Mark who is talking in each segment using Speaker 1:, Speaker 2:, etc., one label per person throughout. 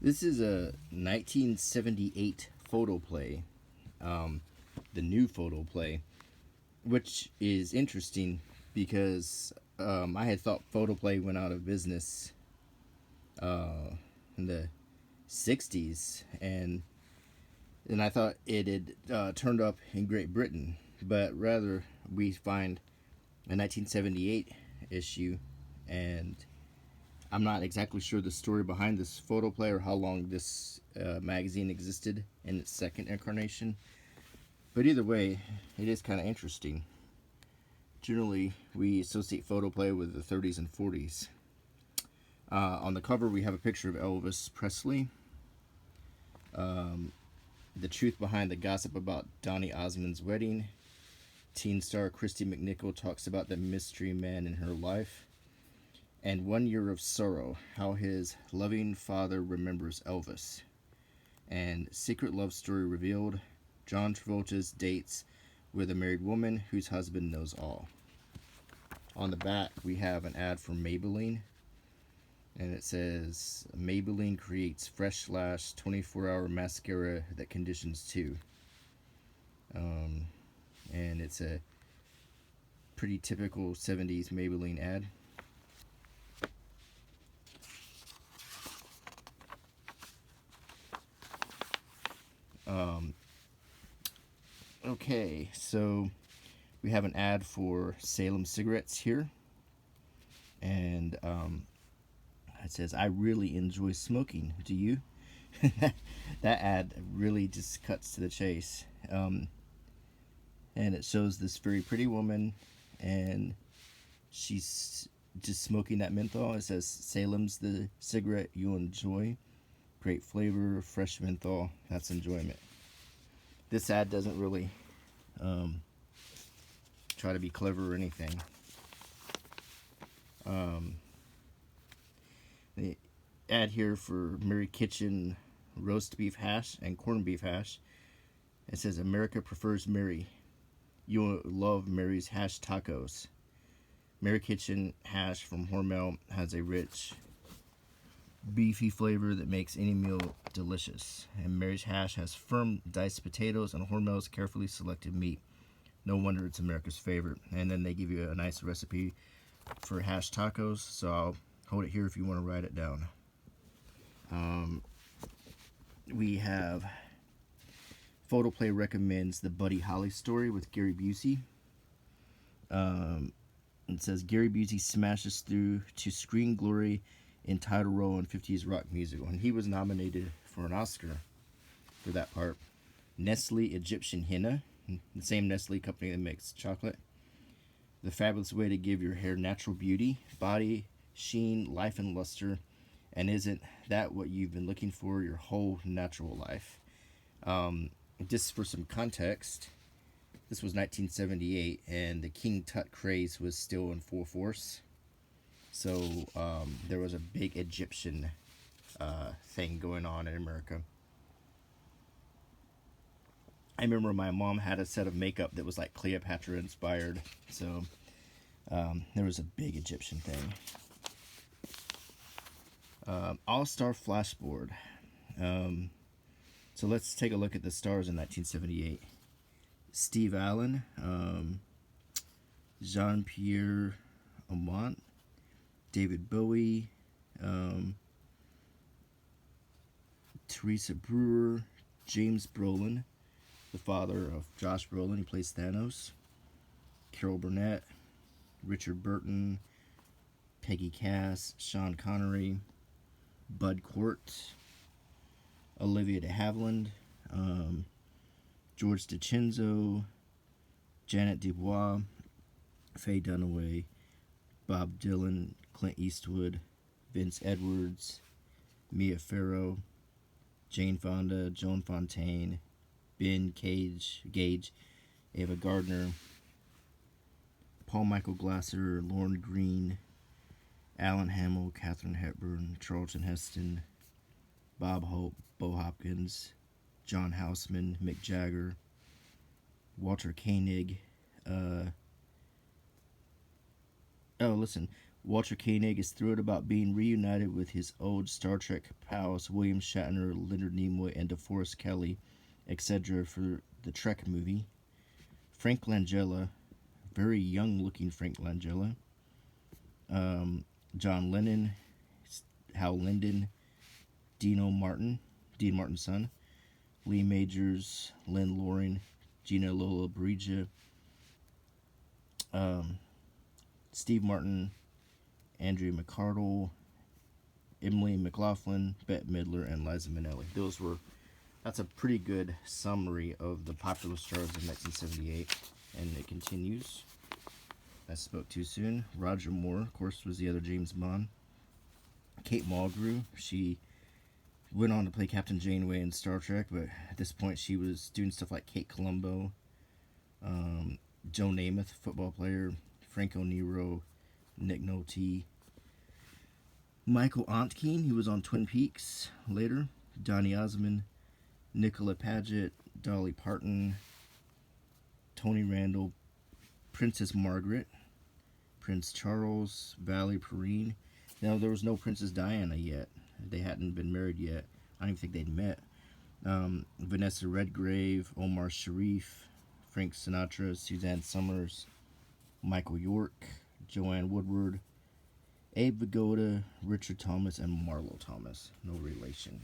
Speaker 1: This is a 1978 Photoplay, the new Photoplay, which is interesting because I had thought Photoplay went out of business in the 60s, and I thought it had turned up in Great Britain, but rather we find a 1978 issue, and I'm not exactly sure the story behind this Photoplay or how long this magazine existed in its second incarnation. But either way, it is kind of interesting. Generally, we associate Photoplay with the 30s and 40s. On the cover, we have a picture of Elvis Presley. The truth behind the gossip about Donny Osmond's wedding. Teen star Christy McNichol talks about the mystery man in her life. And 1 Year of Sorrow, how his loving father remembers Elvis. And Secret Love Story Revealed, John Travolta's dates with a married woman whose husband knows all. On the back, we have an ad for Maybelline, and it says, Maybelline creates fresh lash 24-hour mascara that conditions too. And it's a pretty typical 70s Maybelline ad. Okay, so we have an ad for Salem cigarettes here, and it says, I really enjoy smoking, do you? That ad really just cuts to the chase. And it shows this very pretty woman, and she's just smoking that menthol. It says, Salem's the cigarette you'll enjoy. Great flavor, fresh menthol, that's enjoyment. This ad doesn't really try to be clever or anything. The ad here for Mary Kitchen roast beef hash and corned beef hash. It says, America prefers Mary. You'll love Mary's hash tacos. Mary Kitchen hash from Hormel has a rich, beefy flavor that makes any meal delicious. And Mary's hash has firm diced potatoes and Hormel's carefully selected meat. No wonder it's America's favorite. And then they give you a nice recipe for hash tacos, so I'll hold it here if you want to write it down. We have Photoplay recommends the Buddy Holly story with Gary Busey. It says Gary Busey smashes through to screen glory in title role in 50s rock musical, and he was nominated for an Oscar for that part. Nestle Egyptian Henna, the same Nestle company that makes chocolate. The fabulous way to give your hair natural beauty, body, sheen, life, and luster. And isn't that what you've been looking for your whole natural life? Just for some context, this was 1978, and the King Tut craze was still in full force. So there was a big Egyptian thing going on in America. I remember my mom had a set of makeup that was like Cleopatra inspired. So there was a big Egyptian thing. All-Star Flashboard. So let's take a look at the stars in 1978. Steve Allen, Jean-Pierre Aumont, David Bowie, Teresa Brewer, James Brolin, the father of Josh Brolin, he plays Thanos, Carol Burnett, Richard Burton, Peggy Cass, Sean Connery, Bud Cort, Olivia de Havilland, George DiCenzo, Janet Dubois, Faye Dunaway, Bob Dylan, Clint Eastwood, Vince Edwards, Mia Farrow, Jane Fonda, Joan Fontaine, Ben Gage, Ava Gardner, Paul Michael Glasser, Lorne Greene, Alan Hamill, Katharine Hepburn, Charlton Heston, Bob Hope, Bo Hopkins, John Houseman, Mick Jagger, Walter Koenig. Walter Koenig is thrilled about being reunited with his old Star Trek pals William Shatner, Leonard Nimoy, and DeForest Kelley, etc., for the Trek movie. Frank Langella, very young looking Frank Langella. John Lennon, Hal Linden, Dean Martin's son. Lee Majors, Lynn Loring, Gina Lola Brija, Steve Martin, Andrea McCardle, Emily McLaughlin, Bette Midler, and Liza Minnelli. That's a pretty good summary of the popular stars of 1978, and it continues. I spoke too soon. Roger Moore, of course, was the other James Bond. Kate Mulgrew, she went on to play Captain Janeway in Star Trek, but at this point she was doing stuff like Kate Columbo, Joe Namath, football player, Franco Nero, Nick Nolte, Michael Ontkean, he was on Twin Peaks later, Donny Osmond, Nicola Paget, Dolly Parton, Tony Randall, Princess Margaret, Prince Charles, Valerie Perrine. Now, there was no Princess Diana yet. They hadn't been married yet. I don't even think they'd met. Vanessa Redgrave, Omar Sharif, Frank Sinatra, Suzanne Summers, Michael York, Joanne Woodward, Abe Vigoda, Richard Thomas, and Marlo Thomas. No relation.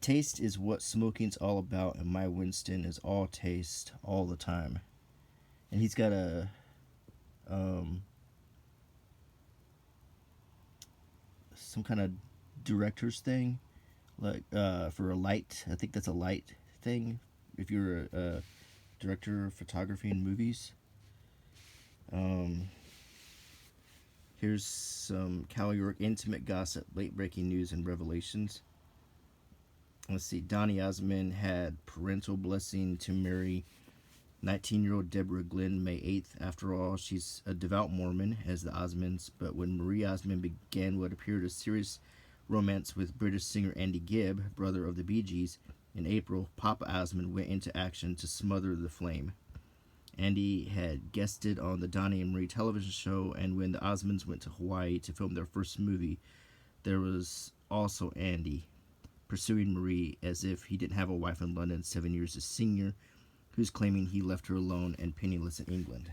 Speaker 1: Taste is what smoking's all about, and my Winston is all taste all the time. And he's got a some kind of director's thing, like for a light. I think that's a light thing. If you're a director of photography in movies. Here's some Cal York intimate gossip, late breaking news, and revelations. Let's see. Donny Osmond had parental blessing to marry 19-year-old Deborah Glenn May 8th. After all, she's a devout Mormon, as the Osmonds, but when Marie Osmond began what appeared a serious romance with British singer Andy Gibb, brother of the Bee Gees, in April, Papa Osmond went into action to smother the flame. Andy had guested on the Donny and Marie television show, and when the Osmonds went to Hawaii to film their first movie, there was also Andy pursuing Marie as if he didn't have a wife in London 7 years his senior, who's claiming he left her alone and penniless in England.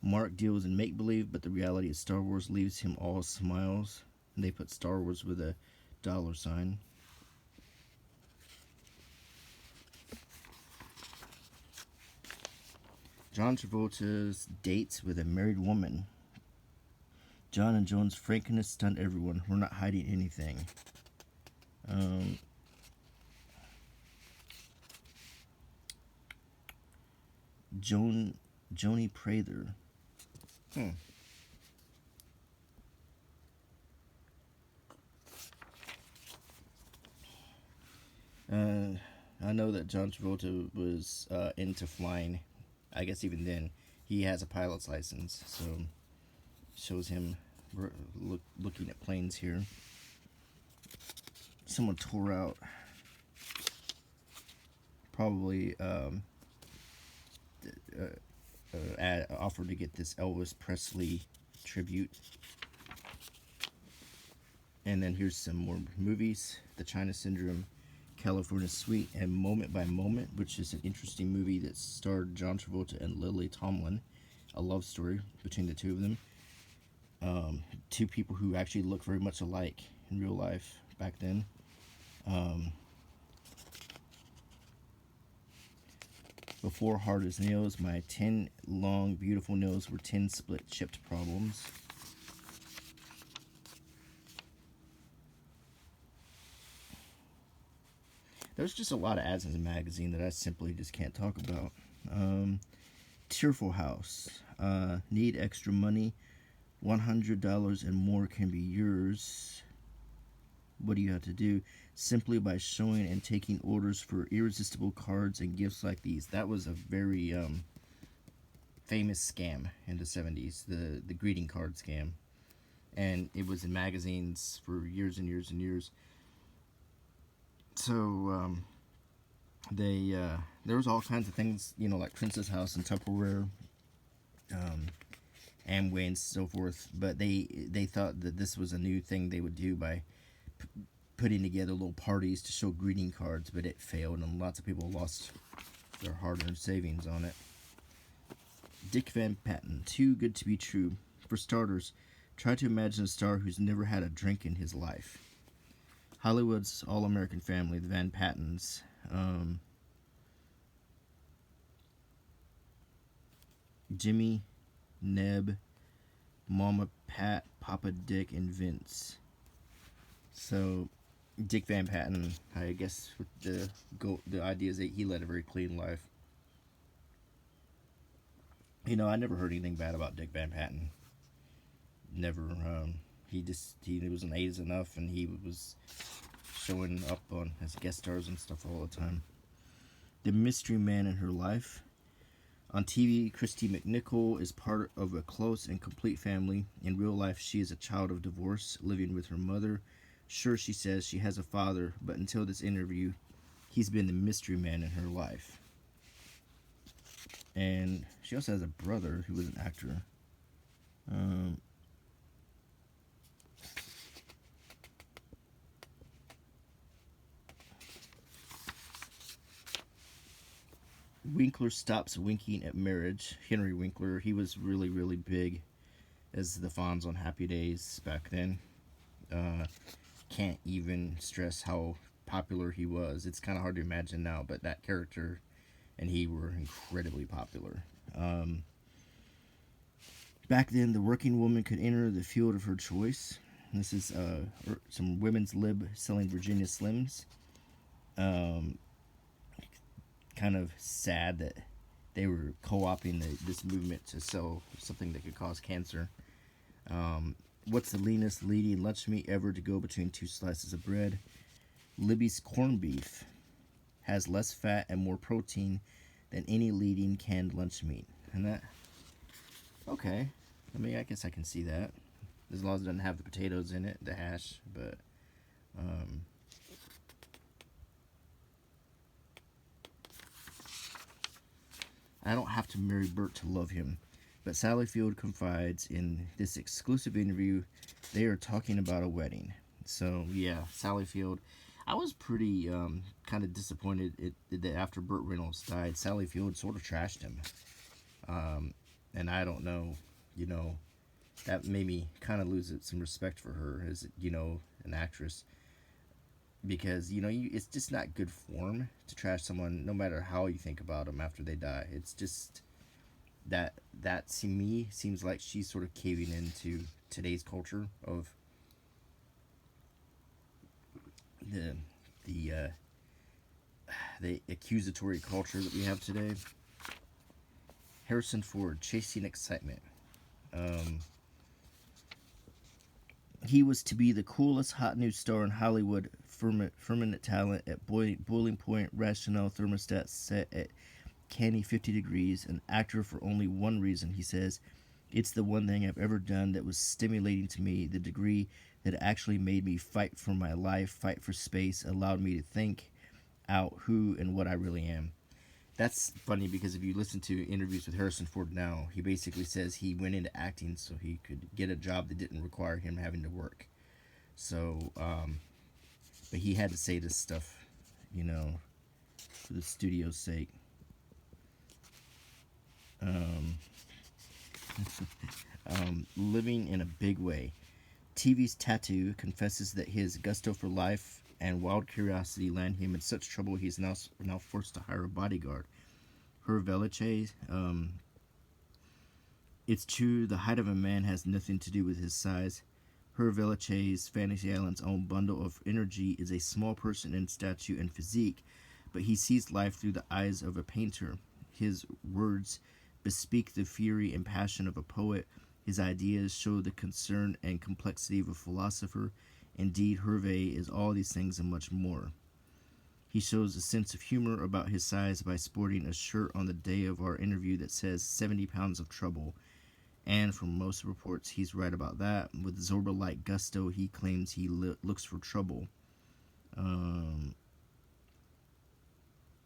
Speaker 1: Mark deals in make-believe, but the reality of Star Wars leaves him all smiles. And they put Star Wars with a $sign. John Travolta's dates with a married woman. John and Joan's frankness stunned everyone. We're not hiding anything. Joni Prather. I know that John Travolta was into flying. I guess even then, he has a pilot's license, so shows him looking at planes here. Someone tore out, probably offered to get this Elvis Presley tribute. And then here's some more movies: The China Syndrome, California Suite, and Moment by Moment, which is an interesting movie that starred John Travolta and Lily Tomlin, a love story between the two of them. Two people who actually look very much alike in real life back then. Before Hard as Nails, my 10 long, beautiful nails were 10 split chipped problems. There's just a lot of ads in the magazine that I simply just can't talk about. Tearful House. Need extra money? $100 and more can be yours. What do you have to do? Simply by showing and taking orders for irresistible cards and gifts like these. That was a very famous scam in the 70s, the greeting card scam. and it was in magazines for years and years and years. So they there was all kinds of things, like Princess House and Tupperware, um, Amway and so forth. But they thought that this was a new thing they would do by putting together little parties to show greeting cards, but it failed, and lots of people lost their hard-earned savings on it. Dick Van Patten, too good to be true. For starters, try to imagine a star who's never had a drink in his life. Hollywood's all-American family, the Van Pattens. Jimmy, Neb, Mama Pat, Papa Dick, and Vince. So, Dick Van Patten, I guess, with the idea is that he led a very clean life. I never heard anything bad about Dick Van Patten. Never. He was an A's enough, and he was showing up on as guest stars and stuff all the time. The mystery man in her life. On TV, Christy McNichol is part of a close and complete family. In real life, she is a child of divorce, living with her mother. Sure, she says she has a father, but until this interview, he's been the mystery man in her life. And she also has a brother who was an actor. Winkler stops winking at marriage. Henry Winkler, he was really, really big as the Fonz on Happy Days back then. Can't even stress how popular he was. It's kind of hard to imagine now, but that character and he were incredibly popular. Back then, the working woman could enter the field of her choice. This is some women's lib selling Virginia Slims. Kind of sad that they were co-opting this movement to sell something that could cause cancer. What's the leanest leading lunch meat ever to go between two slices of bread? Libby's corned beef has less fat and more protein than any leading canned lunch meat. And that, okay. I mean, I guess I can see that. As long as it doesn't have the potatoes in it, the hash, but I don't have to marry Bert to love him. But Sally Field confides in this exclusive interview they are talking about a wedding. So, yeah, Sally Field. I was pretty kind of disappointed that after Burt Reynolds died, Sally Field sort of trashed him. And I don't know, that made me kind of lose some respect for her as, an actress. Because, it's just not good form to trash someone no matter how you think about them after they die. It's just that to me seems like she's sort of caving into today's culture of the accusatory culture that we have today. Harrison Ford, chasing excitement. He was to be the coolest hot new star in Hollywood, firmament talent at boiling point, rational thermostat set at canny 50 degrees, an actor for only one reason, he says. It's the one thing I've ever done that was stimulating to me, the degree that actually made me fight for my life, fight for space, allowed me to think out who and what I really am. That's funny because if you listen to interviews with Harrison Ford now, he basically says he went into acting so he could get a job that didn't require him having to work. So, but he had to say this stuff, for the studio's sake. Living in a big way. TV's Tattoo confesses that his gusto for life and wild curiosity land him in such trouble he's now forced to hire a bodyguard. Her Velice, it's true the height of a man has nothing to do with his size. Her Velice's Fantasy Island's own bundle of energy is a small person in stature and physique, but he sees life through the eyes of a painter. His words bespeak the fury and passion of a poet. His ideas show the concern and complexity of a philosopher. Indeed, Hervé is all these things and much more. He shows a sense of humor about his size by sporting a shirt on the day of our interview that says 70 pounds of trouble. And from most reports, he's right about that. With Zorba-like gusto, he claims he looks for trouble. Um,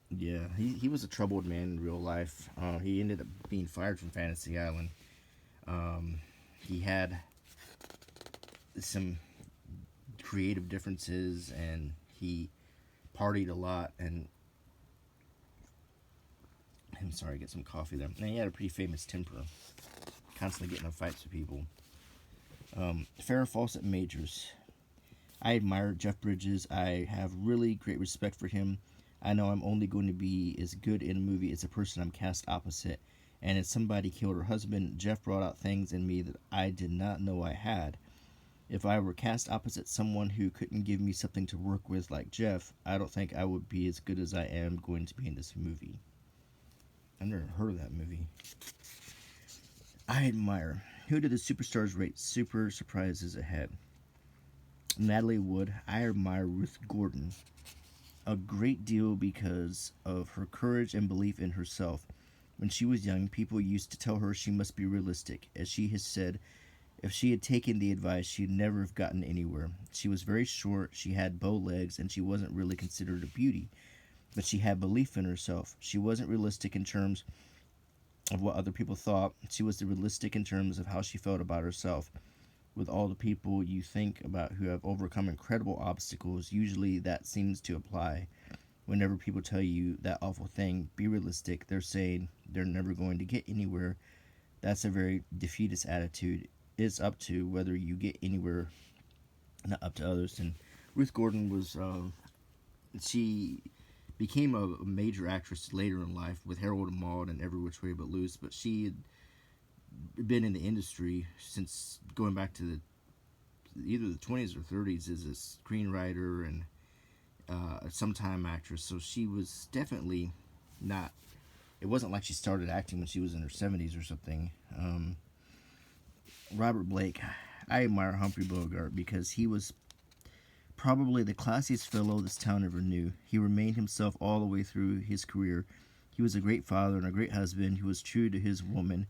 Speaker 1: yeah, he was a troubled man in real life. He ended up being fired from Fantasy Island. Um, he had some creative differences, and he partied a lot. And I'm sorry, get some coffee there. And he had a pretty famous temper, constantly getting in fights with people. Farrah Fawcett Majors. I admire Jeff Bridges. I have really great respect for him. I know I'm only going to be as good in a movie as a person I'm cast opposite. And as somebody killed her husband, Jeff brought out things in me that I did not know I had. If I were cast opposite someone who couldn't give me something to work with like Jeff, I don't think I would be as good as I am going to be in this movie. I've never heard of that movie. I admire. Who did the superstars rate super surprises ahead? Natalie Wood. I admire Ruth Gordon a great deal because of her courage and belief in herself. When she was young, people used to tell her she must be realistic. As she has said, if she had taken the advice, she'd never have gotten anywhere. She was very short, she had bow legs, and she wasn't really considered a beauty. But she had belief in herself. She wasn't realistic in terms of what other people thought. She was realistic in terms of how she felt about herself. With all the people you think about who have overcome incredible obstacles, usually that seems to apply. Whenever people tell you that awful thing, be realistic, they're saying they're never going to get anywhere. That's a very defeatist attitude. It's up to whether you get anywhere, not up to others. And Ruth Gordon was, she became a major actress later in life with Harold and Maude and Every Which Way But Loose, but she had been in the industry since going back to either the 20s or 30s as a screenwriter and a sometime actress. So she was definitely not. It wasn't like she started acting when she was in her 70s or something. Robert Blake. I admire Humphrey Bogart because he was probably the classiest fellow this town ever knew. He remained himself all the way through his career. He was a great father and a great husband who was true to his woman.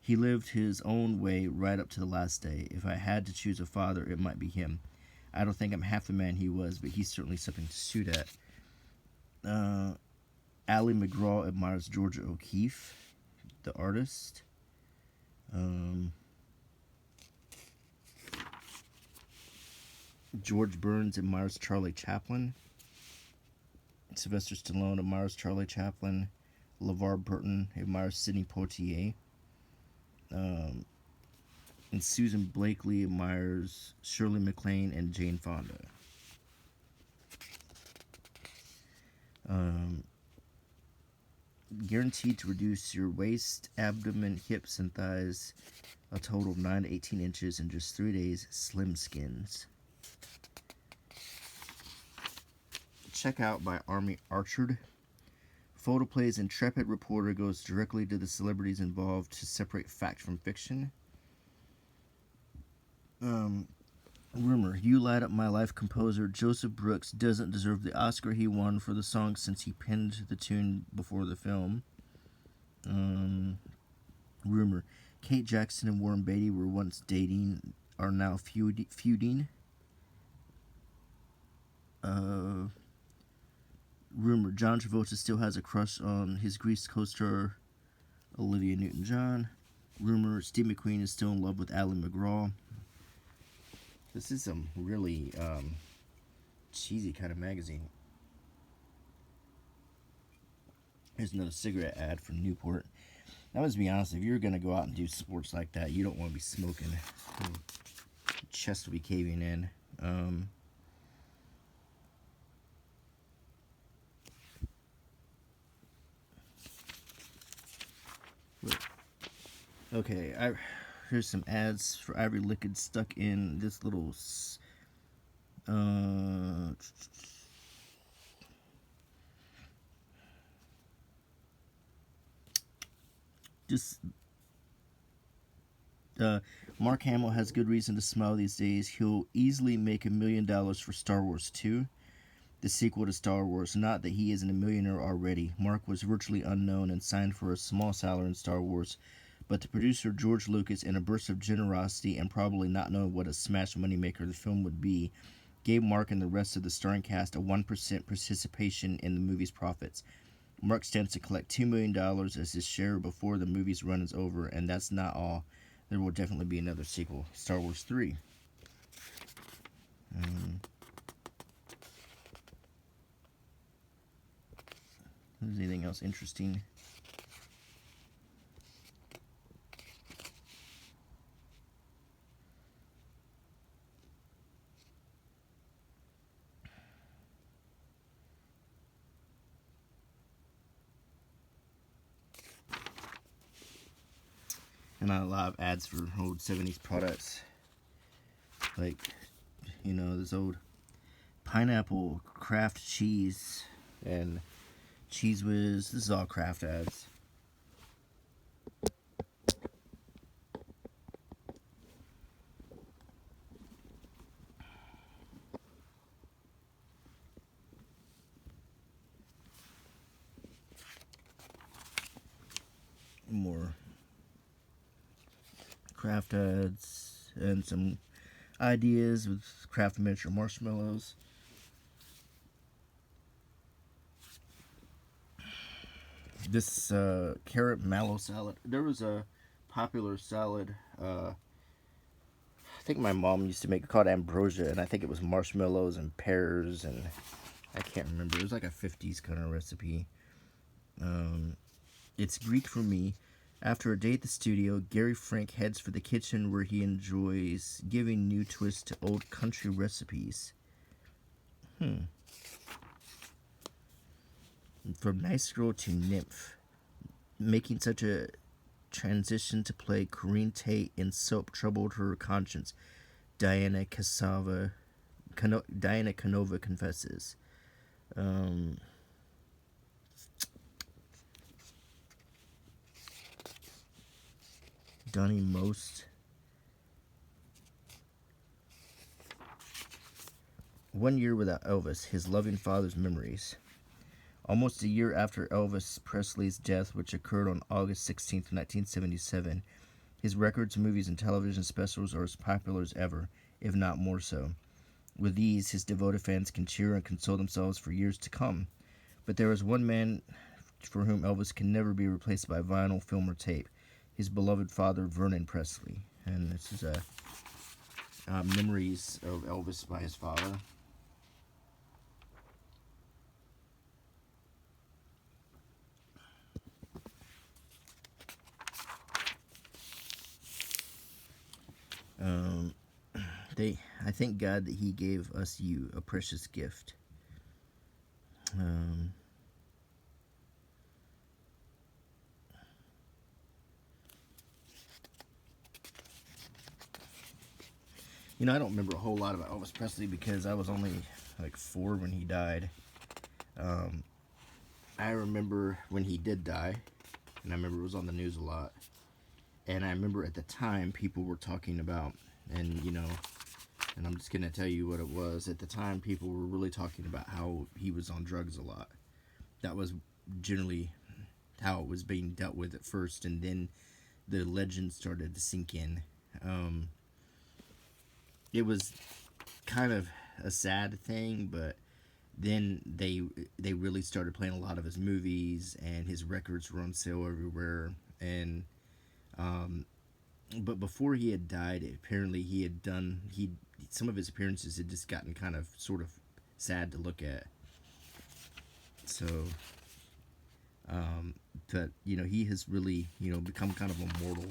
Speaker 1: He lived his own way right up to the last day. If I had to choose a father, it might be him. I don't think I'm half the man he was, but he's certainly something to shoot at. Ally McGraw admires Georgia O'Keeffe, the artist. George Burns admires Charlie Chaplin. Sylvester Stallone admires Charlie Chaplin. LeVar Burton admires Sidney Poitier. And Susan Blakely admires Shirley MacLaine and Jane Fonda. Guaranteed to reduce your waist, abdomen, hips, and thighs a total of 9 to 18 inches in just 3 days. Slim Skins. Check out by Army Archard. Photoplay's intrepid reporter goes directly to the celebrities involved to separate fact from fiction. Rumor, You Light Up My Life composer Joseph Brooks doesn't deserve the Oscar he won for the song since he penned the tune before the film. Rumor, Kate Jackson and Warren Beatty were once dating, are now feuding. Rumor, John Travolta still has a crush on his Grease co-star Olivia Newton-John. Rumor, Steve McQueen is still in love with Ally McGraw. This is some really cheesy kind of magazine. Here's another cigarette ad for Newport. Now, let's be honest, if you're going to go out and do sports like that, you don't want to be smoking. Your chest will be caving in. Okay, here's some ads for Ivory Liquid stuck in this little Mark Hamill has good reason to smile these days. He'll easily make $1 million for Star Wars 2, the sequel to Star Wars. Not that he isn't a millionaire already. Mark was virtually unknown and signed for a small salary in Star Wars, But the producer, George Lucas, in a burst of generosity and probably not knowing what a smash moneymaker the film would be, gave Mark and the rest of the starring cast a 1% participation in the movie's profits. Mark stands to collect $2 million as his share before the movie's run is over, and that's not all. There will definitely be another sequel, Star Wars 3. Is anything else interesting? And a lot of ads for old 70s products. Like, this old pineapple Kraft cheese and Cheese Whiz. This is all Kraft ads. More Kraft ads and some ideas with Kraft miniature marshmallows. This carrot mallow salad. There was a popular salad. I think my mom used to make it called ambrosia, and I think it was marshmallows and pears, and I can't remember. It was like a 50s kind of recipe. It's Greek for me. After a day at the studio, Gary Frank heads for the kitchen where he enjoys giving new twists to old country recipes. From nice girl to nymph, making such a transition to play Corinne Tate in Soap troubled her conscience. Diana Canova confesses. Donnie Most. One year without Elvis, his loving father's memories. Almost a year after Elvis Presley's death, which occurred on August 16, 1977, his records, movies, and television specials are as popular as ever, if not more so. With these, his devoted fans can cheer and console themselves for years to come. But there is one man for whom Elvis can never be replaced by vinyl, film, or tape. His beloved father, Vernon Presley. And this is memories of Elvis by his father. I thank God that He gave us you, a precious gift. I don't remember a whole lot about Elvis Presley because I was only like 4 when he died. I remember when he did die, and I remember it was on the news a lot. And I remember at the time people were talking about, and I'm just going to tell you what it was. At the time, people were really talking about how he was on drugs a lot. That was generally how it was being dealt with at first, and then the legend started to sink in. It was kind of a sad thing, but then they really started playing a lot of his movies, and his records were on sale everywhere. And but before he had died, apparently he had done some of his appearances had just gotten kind of sort of sad to look at. So, but he has really become kind of immortal.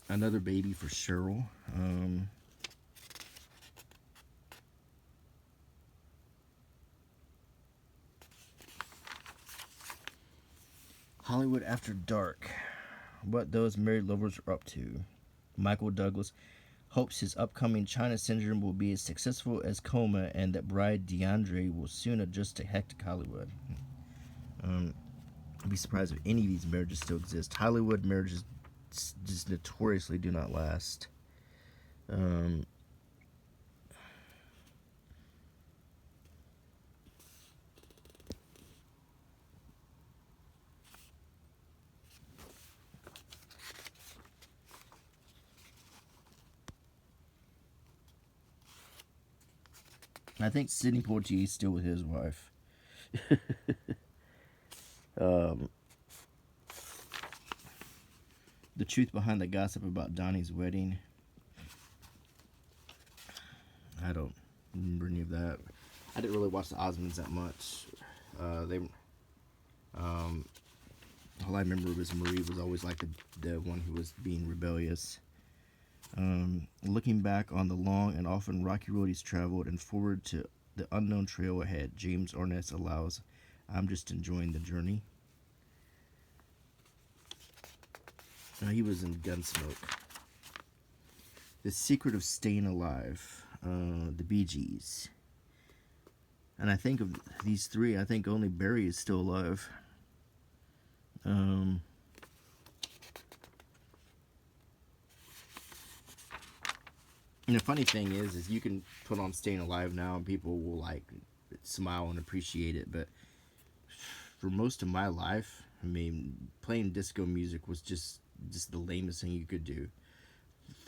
Speaker 1: Another baby for Cheryl. Hollywood After Dark. What those married lovers are up to. Michael Douglas hopes his upcoming China Syndrome will be as successful as Coma, and that bride DeAndre will soon adjust to hectic Hollywood. I'd be surprised if any of these marriages still exist. Hollywood marriages just notoriously do not last. I think Sidney Poitier is still with his wife. um, the truth behind the gossip about Donnie's wedding. I don't remember any of that. I didn't really watch the Osmonds that much. All I remember was Marie was always like the one who was being rebellious. Looking back on the long and often rocky road he's traveled and forward to the unknown trail ahead, James Arness allows, I'm just enjoying the journey. He was in Gunsmoke. The Secret of Staying Alive, the Bee Gees. And I think of these three, I think only Barry is still alive. And the funny thing is you can put on Staying Alive now and people will like smile and appreciate it, but for most of my life, I mean, playing disco music was just the lamest thing you could do.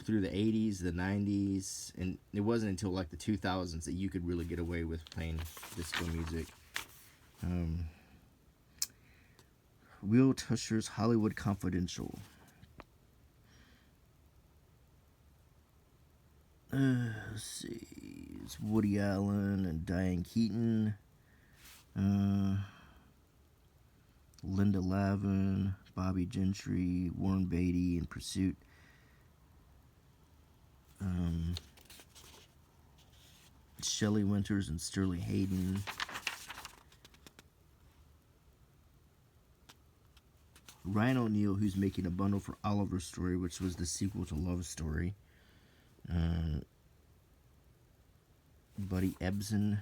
Speaker 1: Through the 80s, the 90s, and it wasn't until like the 2000s that you could really get away with playing disco music. Will Tusher's Hollywood Confidential. Let's see. It's Woody Allen and Diane Keaton. Linda Lavin, Bobby Gentry, Warren Beatty in Pursuit. Shelley Winters and Sterling Hayden. Ryan O'Neal, who's making a bundle for Oliver's Story, which was the sequel to Love Story. Buddy Ebsen.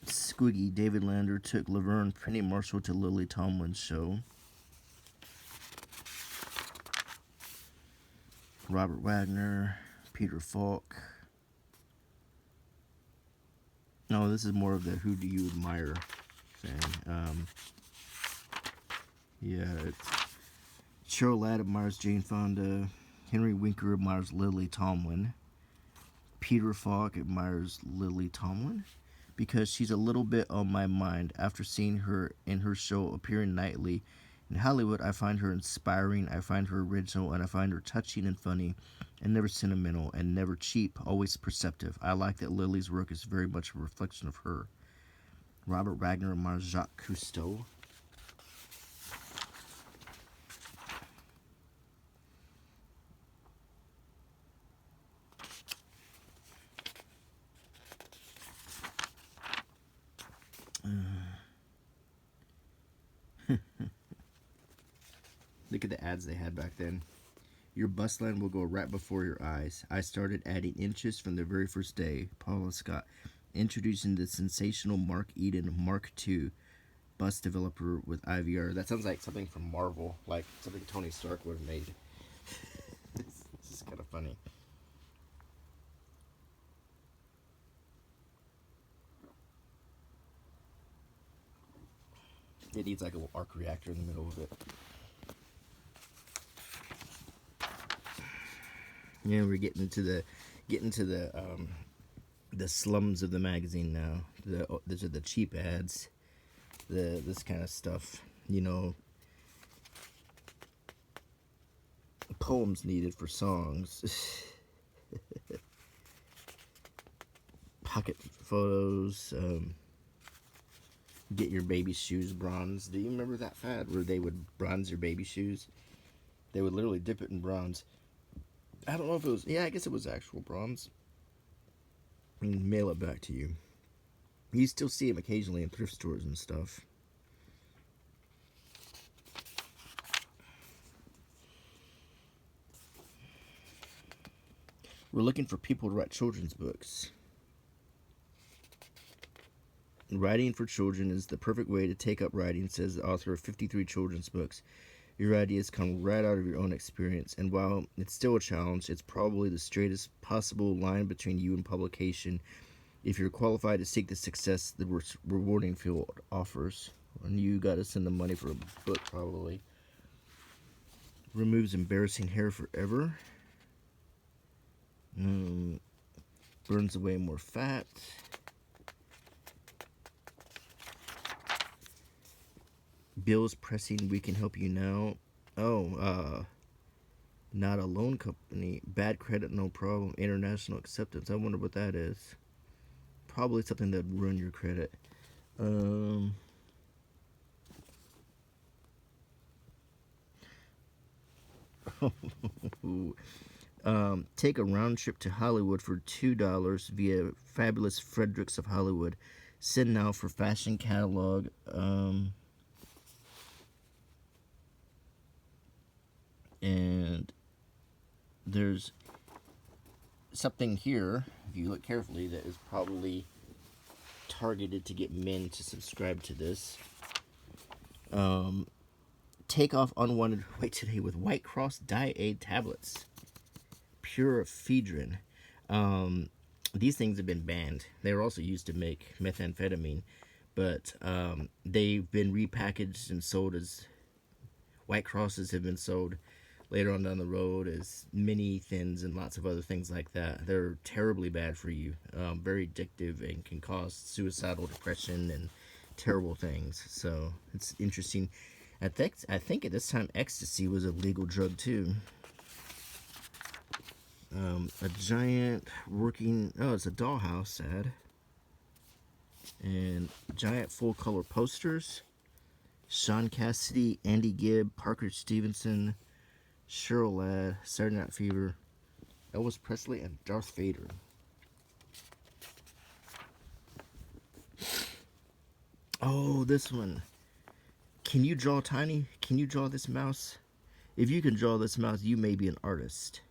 Speaker 1: Squiggy, David Lander took Laverne Penny Marshall to Lily Tomlin's show. Robert Wagner, Peter Falk. No, this is more of the Who Do You Admire thing. Cheryl Ladd admires Jane Fonda. Henry Winker admires Lily Tomlin. Peter Falk admires Lily Tomlin because she's a little bit on my mind after seeing her in her show appearing nightly. In Hollywood, I find her inspiring, I find her original, and I find her touching and funny, and never sentimental, and never cheap, always perceptive. I like that Lily's work is very much a reflection of her. Robert Wagner admires Jacques Cousteau. Look at the ads they had back then. Your bus line will go right before your eyes. I started adding inches from the very first day. Paula Scott. Introducing the sensational Mark Eden Mark II bus developer with IVR. That sounds like something from Marvel, like something Tony Stark would have made. This is kind of funny. It needs like a little arc reactor in the middle of it. Yeah, we're getting into the slums of the magazine now. These are the cheap ads, this kind of stuff. You know, poems needed for songs. Pocket photos. Get your baby shoes bronzed. Do you remember that fad where they would bronze your baby shoes? They would literally dip it in bronze. I don't know if it was... Yeah, I guess it was actual bronze. And mail it back to you. You still see them occasionally in thrift stores and stuff. We're looking for people to write children's books. Writing for children is the perfect way to take up writing, says the author of 53 children's books. Your ideas come right out of your own experience, and while it's still a challenge, it's probably the straightest possible line between you and publication if you're qualified to seek the success the rewarding field offers. And you got to send them money for a book, probably. Removes embarrassing hair forever. Burns away more fat. Bills pressing, we can help you now. Oh, not a loan company. Bad credit, no problem. International acceptance. I wonder what that is. Probably something that would ruin your credit. Take a round trip to Hollywood for $2 via Fabulous Fredericks of Hollywood. Send now for fashion catalog. And there's something here, if you look carefully, that is probably targeted to get men to subscribe to this. Take off unwanted weight today with White Cross Diet Aid tablets. Pure ephedrine. These things have been banned. They were also used to make methamphetamine, but they've been repackaged and sold as White Crosses have been sold later on down the road as mini thins and lots of other things like that. They're terribly bad for you, very addictive, and can cause suicidal depression and terrible things. So it's interesting. I think at this time ecstasy was a legal drug too. A giant working, oh, it's a dollhouse ad. And giant full color posters. Sean Cassidy, Andy Gibb, Parker Stevenson, Cheryl Ladd, Saturday Night Fever, Elvis Presley, and Darth Vader. Oh, this one. Can you draw tiny? Can you draw this mouse? If you can draw this mouse, you may be an artist.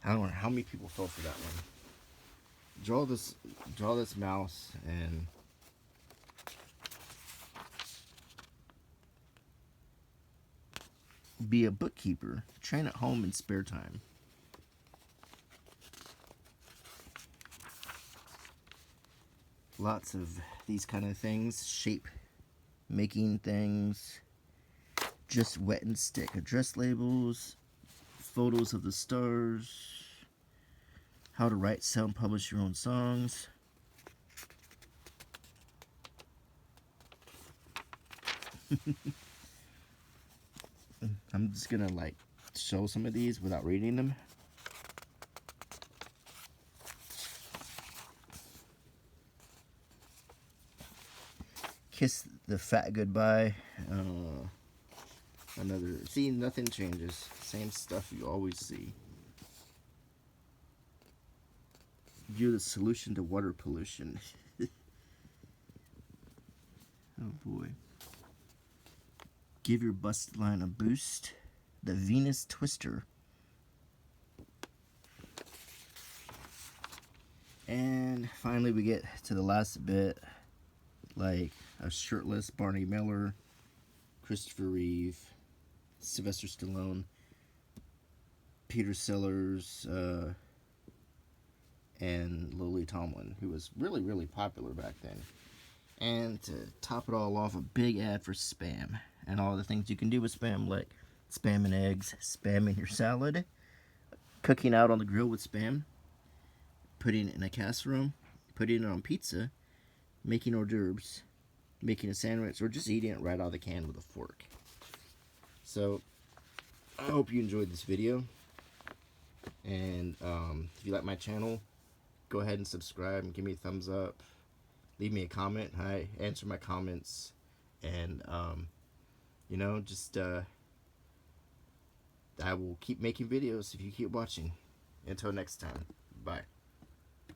Speaker 1: I don't know how many people fell for that one. Draw this mouse and be a bookkeeper. Train at home in spare time. Lots of these kind of things. Shape making things. Just wet and stick. Address labels. Photos of the stars. How to write, sell, and publish your own songs. I'm just gonna like show some of these without reading them. Kiss the fat goodbye. Another. See, nothing changes. Same stuff you always see. View the solution to water pollution. Oh boy. Give your bust line a boost. The Venus Twister. And finally we get to the last bit. Like a shirtless Barney Miller, Christopher Reeve, Sylvester Stallone, Peter Sellers, and Lily Tomlin, who was really, really popular back then. And to top it all off, a big ad for Spam and all the things you can do with Spam, like Spam and eggs, Spam in your salad, cooking out on the grill with Spam, putting it in a casserole, putting it on pizza, making hors d'oeuvres, making a sandwich, or just eating it right out of the can with a fork. So, I hope you enjoyed this video. And if you like my channel, go ahead and subscribe and give me a thumbs up. Leave me a comment. I answer my comments. And, you know, just, I will keep making videos if you keep watching. Until next time. Bye.